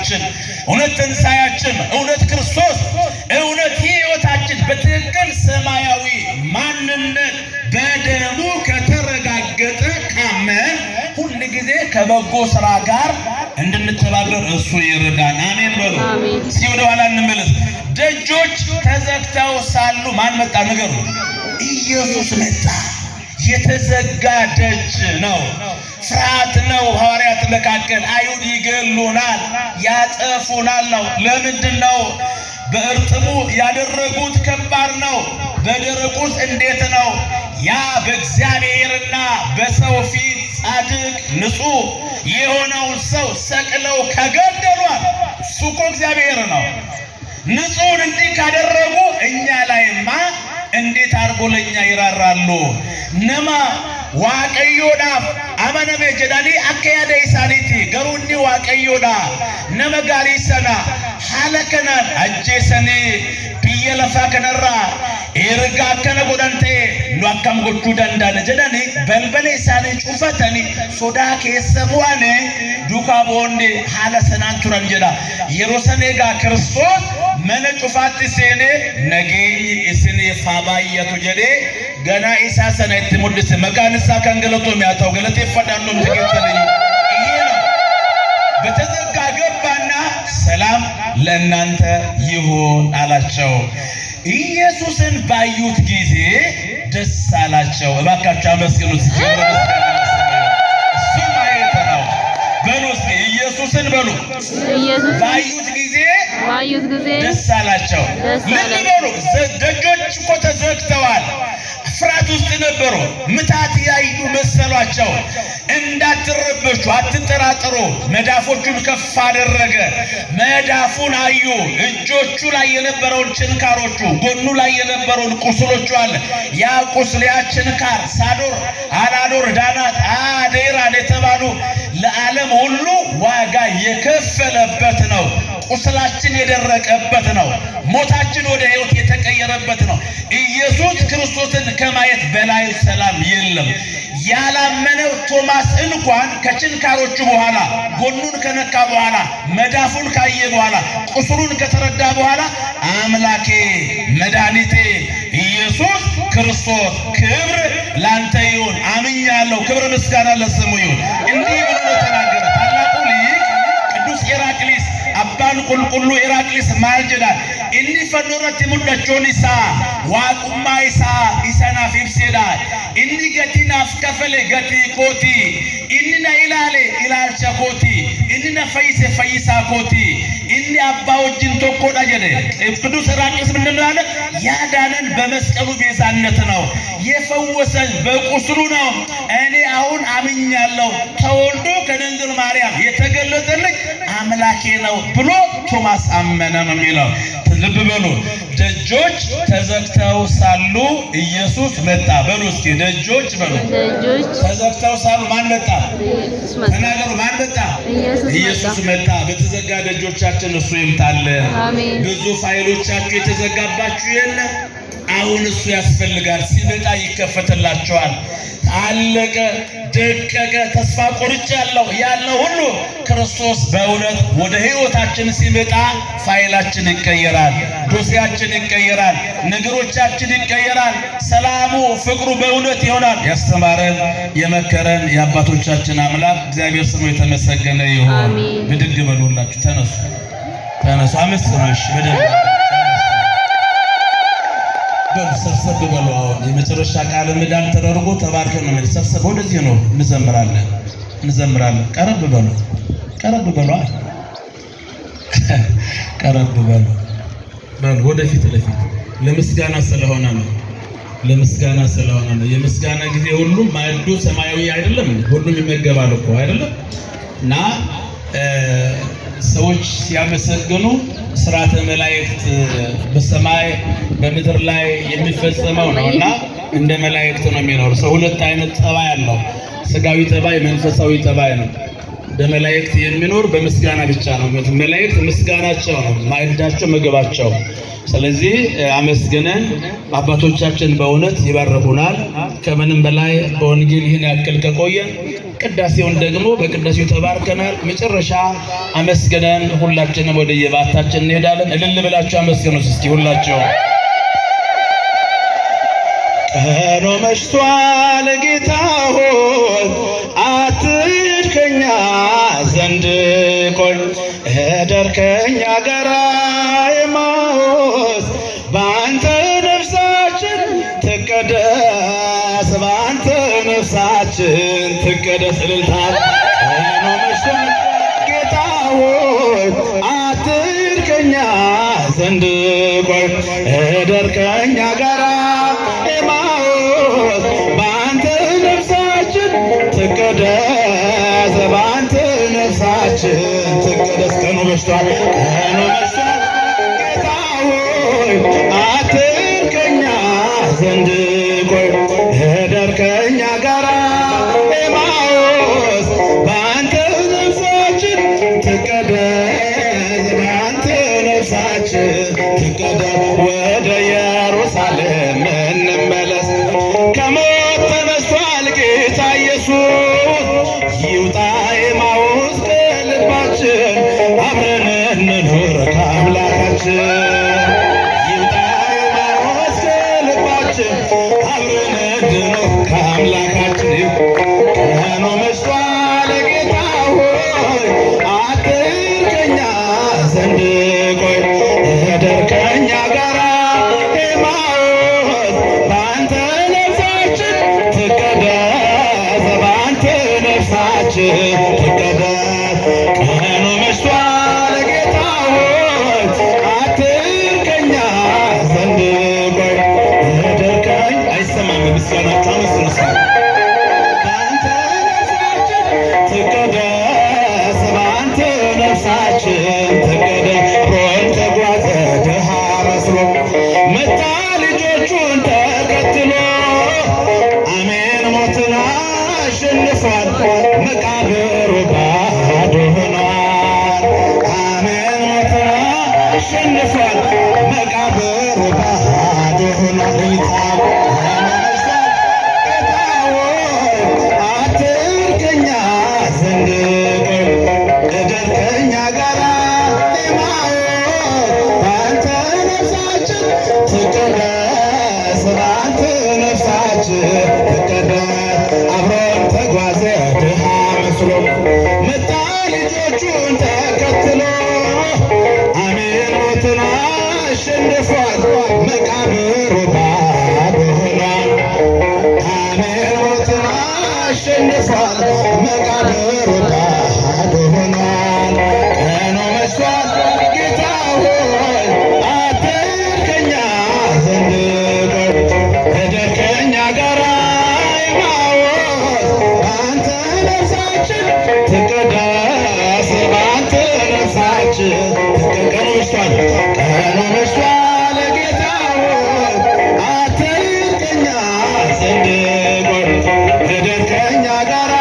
ሕይወታችን፣ እውነት ትንሣኤያችን፣ እውነት ክርስቶስ፣ እውነት ሕይወታችን በትክክል ሰማያዊ ማንነት በደሙ ከተረጋገጠ ካመን ሁል ጊዜ ከበጎ ስራ ጋር እንድንተባበር እሱ ይርዳን። አሜን በሉ። እስኪ ወደ ኋላ እንመለስ። ደጆች ተዘግተው ሳሉ ማን መጣ? ንገሩ። ኢየሱስ መጣ። የተዘጋ ደጅ ነው። ፍርሃት ነው። ሐዋርያት መካከል አይሁድ ይገሉናል፣ ያጠፉናል ነው። ለምንድን ነው? በእርጥቡ ያደረጉት ከባድ ነው። በደረቁስ እንዴት ነው? ያ በእግዚአብሔርና በሰው ፊት ጻድቅ ንጹሕ የሆነውን ሰው ሰቅለው ከገደሏል። እሱ እኮ እግዚአብሔር ነው። ንጹሕን እንዲህ ካደረጉ እኛ ላይማ እንዴት አድርጎ ለኛ ይራራሉ? ነማ waaqayyoodhaaf amaname jedhanii akka yaada isaaniitti garuu inni waaqayyoodha. Nama gaarii sana haala kanaan ajjeesanii biyya lafaa kanarraa erga akkana godhan ta'e nu akkam gochuu danda'ana jedhanii balbala isaanii cufatanii sodaa keessa bu'anii duukaa boonde haala sanaan turan jedha. Yeroo san egaa Kiristoos mana cufaatti seenee nageenyi isiniif haa baay'atu jedhee ganaa isaa sana itti mul'ise. Maqaan isaa kan galatoome haa ta'u, galateeffadhaan nuti geessanii. ይሄ ነው። በተዘጋ ገባና ሰላም ለእናንተ ይሁን አላቸው። ኢየሱስን ባዩት ጊዜ ደስ አላቸው። እባካችሁ አመስግኑት። እሱ ማየት ነው። በሉ እስኪ ኢየሱስን በሉ። ባዩት ጊዜ ደስ አላቸው። ልብ በሉ። ደጆች እኮ ተዘግተዋል። ፍርሃት ውስጥ ነበሩ። ምታት ያዩ መሰሏቸው። እንዳትረበሹ አትጠራጠሩ። መዳፎቹን ከፍ አደረገ። መዳፉን አዩ። እጆቹ ላይ የነበረውን ችንካሮቹ፣ ጎኑ ላይ የነበረውን ቁስሎቹ አለ። ያ ቁስል፣ ያ ችንካር ሳዶር፣ አላዶር፣ ዳናት፣ አዴራን የተባሉ ለዓለም ሁሉ ዋጋ የከፈለበት ነው። ቁስላችን የደረቀበት ነው። ሞታችን ወደ ሕይወት የተቀየረበት ነው። ኢየሱስ ክርስቶስን ከማየት በላይ ሰላም የለም። ያላመነው ቶማስ እንኳን ከችንካሮቹ በኋላ ጎኑን ከነካ በኋላ መዳፉን ካየ በኋላ ቁስሉን ከተረዳ በኋላ አምላኬ መድኃኒቴ ኢየሱስ ክርስቶስ ክብር ላንተ ይሁን፣ አምኛለሁ፣ ክብር ምስጋና ለስሙ ይሁን እንዲህ ብሎ ተናገረ። ታላቁ ሊቅ ቅዱስ ኢራቅሊስ አባን ቁልቁሉ ኢራቅሊስ ማልጀዳል ኢኒ ፈኑረት ሙዳቾን ኢሳ ዋቁማ ኢሳ ኢሰናፍ ኢብሴዳ ኢኒ ገቲናፍ ከፈለ ገቲ ኮቲ ኢኒና ኢላሌ ኢላልቻ ኮቲ ኢኒና ፈይሰ ፈይሳ ኮቲ ኢኒ አባውጅን ተቆዳ ጀደ ቅዱስ ኢራቅሊስ ምንድነው ያለ? ያዳነን በመስቀሉ ቤዛነት ነው፣ የፈወሰን በቁስሉ ነው። እኔ አሁን አምኛለሁ፣ ተወልዶ ከድንግል ማርያም የተገለጠልኝ አምላኬ ነው ብሎ ቶማስ አመነ ነው የሚለው። ልብ በሉ። ደጆች ተዘግተው ሳሉ ኢየሱስ መጣ። በሉ እስኪ ደጆች በሉ። ተዘግተው ሳሉ ማን መጣ? ተናገሩ። ማን መጣ? ኢየሱስ መጣ። በተዘጋ ደጆቻችን እሱ ይምጣልን። ብዙ ፋይሎቻችሁ የተዘጋባችሁ የለ፣ አሁን እሱ ያስፈልጋል። ሲመጣ ይከፈትላችኋል። አለቀ፣ ደቀቀ፣ ተስፋ ቆርጫለሁ ያለው ሁሉ ክርስቶስ በእውነት ወደ ሕይወታችን ሲመጣ ፋይላችን ይቀየራል፣ ዶሴያችን ይቀየራል፣ ነገሮቻችን ይቀየራል። ሰላሙ፣ ፍቅሩ በእውነት ይሆናል። ያስተማረን የመከረን የአባቶቻችን አምላክ እግዚአብሔር ስሙ የተመሰገነ ይሁን። ብድግ በሉላችሁ፣ ተነሱ፣ ተነሱ፣ አመስግኑሽ በደንብ ሰብሰብ በሉ። አሁን የመጨረሻ ቃል ምዕዳን ተደርጎ ተባርከን ነው። ሰብሰብ ወደዚህ ነው። እንዘምራለን። ቀረብ በሉ፣ ቀረብ በሉ፣ ቀረብ በሉ፣ ወደፊት ለፊት። ለምስጋና ስለሆነ ነው። ለምስጋና ስለሆነ ነው። የምስጋና ጊዜ ሁሉም ማዕዱ ሰማያዊ አይደለም፣ ሁሉም ይመገባል እኮ አይደለም። እና ሰዎች ሲያመሰግኑ ስርዓተ መላእክት በሰማይ በምድር ላይ የሚፈጸመው ነውና እንደ መላእክት ነው የሚኖር ሰው። ሁለት አይነት ጠባይ አለው። ስጋዊ ጠባይ፣ መንፈሳዊ ጠባይ ነው። በመላእክት የሚኖር በምስጋና ብቻ ነው። መላእክት ምስጋናቸው ነው ማዕዳቸው፣ ምግባቸው። ስለዚህ አመስግነን አባቶቻችን በእውነት ይባርኩናል። ከምንም በላይ በወንጌል ይህን ያክል ከቆየን ቅዳሴውን ደግሞ በቅዳሴው ተባርከናል። መጨረሻ አመስግነን ሁላችንም ወደ የባታችን እንሄዳለን። እልል ብላችሁ አመስግኑት እስኪ ሁላችሁ። ቀኑ መሽቷል ጌታ ሆይ አትሂድ ከኛ ዘንድ ቆይ፣ እደር ከኛ ጋራ ኤማሁስ፣ በአንተ ነፍሳችን ትቀደስ፣ በአንተ ነፍሳችን ትቀደስ። እልልታ። ቀኑ መሽቷል ጌታ ሆይ አትሂድ ከኛ ዘንድ ቆይ፣ እደር ከኛ ጋራ ኤማሁስ፣ በአንተ ነፍሳችን ትቀደስ፣ በአንተ ነፍሳችን ትቀደስ። ቀኑ መሽቷል፣ ቀኑ መሽቷል ጌታ ሆይ አትሂድ ከኛ ዘንድ ቆይ፣ እደር ከኛ ጋራ ኤማሁስ፣ በአንተ ነፍሳችን ትቀደስ፣ በአንተ ነፍሳችን ትቀደስ። ወደ ኢየሩሳሌም እንመለስ፣ ከሞት ተነስቷል ጌታ ኢየሱስ፣ ይውጣ ኤማሁስ ከልባችን፣ አብረን እንኑር ከአምላካችን። ይውጣ ኤማሁስ ከልባችን፣ አብረን እንኑር ከአምላካችን። ቀኑ መሽቷል ጌታ ሆይ አትሂድ ከኛ ዘንድ ቆይ፣ እደር ከኛ ጋራ ኤማሁስ፣ በአንተ ነፍሳችን ትቀደስ፣ በአንተ ነፍሳችን ትቀደስ። ቀኑ መሽቷል ጌታ ሆይ አትሂድ ከኛ ዘንድ ቆይ፣ እደር ከኛ አይሰማም ምስጋናችሁ አመስግኑ። በአንተ ነፍሳችን ትቀደስ፣ በአንተ ነፍሳችን ትቀደስ። ሮን ተጓዘ ድሃ መስሎ መጣ ልጆቹን ተከትሎ፣ አሜን ሞትን አሸንፏል፣ መቃብሩ ባዶ ሆኗል። አሜን ሞትን አሸንፏል፣ መቃብሩ ባዶ ሆኗል። ጌታ ሆይ አትሂድ ከኛ ዘንድ ቆይ፣ እደር ከኛ ጋራ ኤማሁስ፣ በአንተ ነፍሳችን ትቀደስ፣ በአንተ ነፍሳችን ትቀደስ። አብሮን ተጓዘ ድሃ መስሎ መጣ ልጆቹን ተከትሎ፣ አሜን ሞትን አሸንፏል፣ መቃብሩ ባዶ ሆኗል። አሜን ሞትን አሸንፏል፣ መቃብሩ ባዶ ሆኗል። ቀኑ መሽቷል ጌታ ሆይ አትሂድ ከኛ ዘንድ ቆይ፣ እደር ከኛ ጋራ ኤማሁስ፣ በአንተ ነፍሳችን ትቀደስ፣ በአንተ ነፍሳችን ትቀደስ። ቀኑ መሽቷል ጌታ ሆይ አትሂድ ከኛ ዘንድ ቆይ፣ እደር ከኛ ጋራ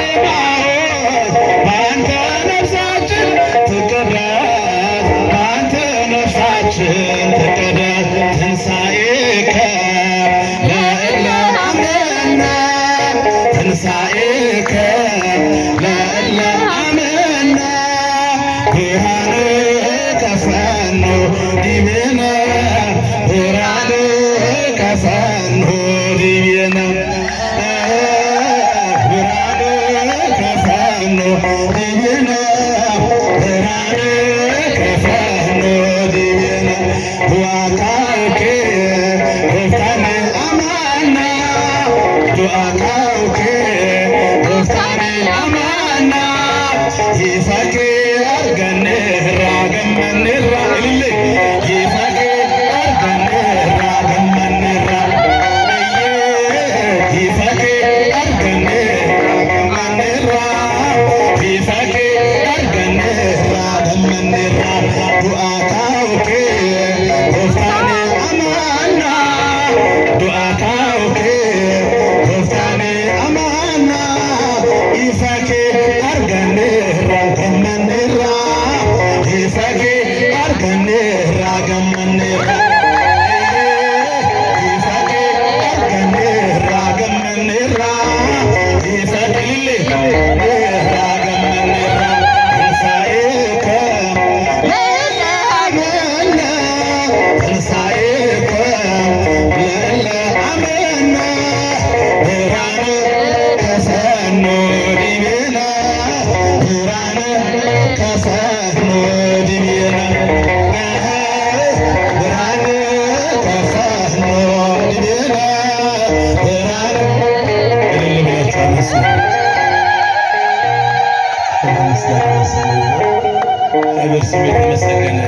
ኤማሁስ፣ በአንተ ነፍሳችን ትቀደስ፣ በአንተ ነፍሳችን ትቀደስ። ትንሣኤከ ለእለ አመነ፣ ትንሣኤከ ለእለ አመነ፣ ብርሃን ከፈኑ ዲቤነ፣ ብርሃን ከፈኑ ዲቤነ፣ ብርሃን ከፈኑ ዲቤነ፣ ብርሃን ከፈኑ ዲቤነ፣ ዱአካውኬ ሮፍታነ አማና፣ ዱአካውኬ ሮፍታነ አማና፣ ይፈኬ አርገንራ ገመንራ እልል፣ ይፈኬ አርገንራ ገመንራ ስም የተመሰገነ